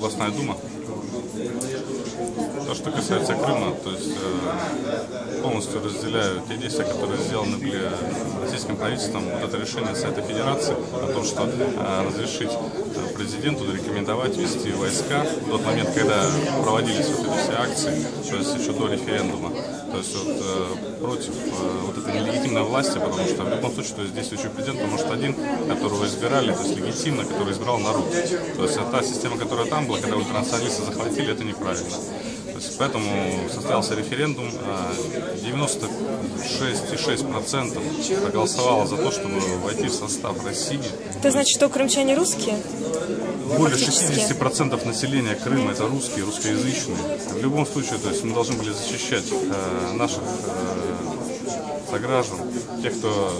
областная дума. То, что касается Крыма, то есть полностью разделяю те действия, которые сделаны были российским правительством. Вот это решение Совета Федерации о том, что разрешить президенту рекомендовать ввести войска в тот момент, когда проводились вот эти все акции, то есть еще до референдума, то есть вот, против вот этой нелегитимной власти, потому что в любом случае то есть действующий президент, может один, которого избирали, то есть легитимно, который избрал народ. То есть та система, которая там была, когда ультранационалисты захватили, это неправильно. То есть, поэтому состоялся референдум, 96,6% проголосовало за то, чтобы войти в состав России. Это значит, что крымчане русские? Более 60% населения Крыма это русские, русскоязычные. В любом случае, то есть мы должны были защищать наших сограждан, тех, кто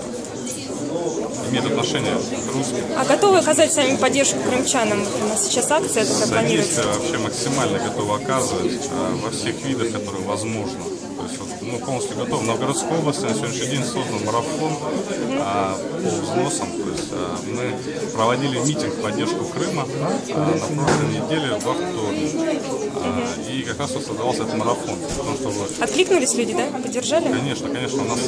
имеет отношение к русским. А готовы оказать сами поддержку крымчанам? У нас сейчас акция такая планируется. Содействие вообще максимально готовы оказывать во всех видах, которые возможно. То есть вот, мы полностью готовы. В Новгородской области на сегодняшний день создан марафон по взносам. То есть мы проводили митинг в поддержку Крыма на прошлой неделе во вторник. И как раз вот создавался этот марафон. Откликнулись люди, да? Поддержали? Конечно, конечно. У нас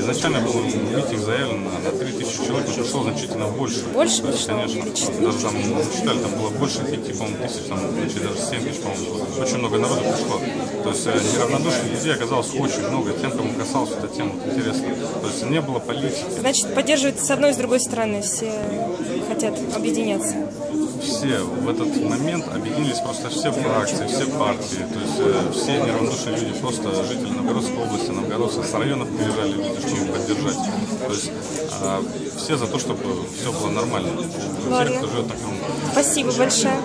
изначально был митинг заявлен на 3000 человек, но пришло значительно больше. Больше? То есть, конечно. Даже там считали, там было больше 5, по-моему, тысяч, там, даже 7 тысяч, по-моему. Очень много народу пришло. То есть неравнодушных людей оказалось очень много. Тем, кому касалась эта тема, вот, интересно. То есть не было политики. Значит, поддерживают с одной и с другой стороны. Все хотят объединяться. Все в этот момент объединились просто все фракции, все партии, то есть все неравнодушные люди, просто жители Новгородской области, новгородцы с районов приезжали люди, чтобы поддержать. То есть все за то, чтобы все было нормально. Все, кто живет на Крыму. Спасибо большое.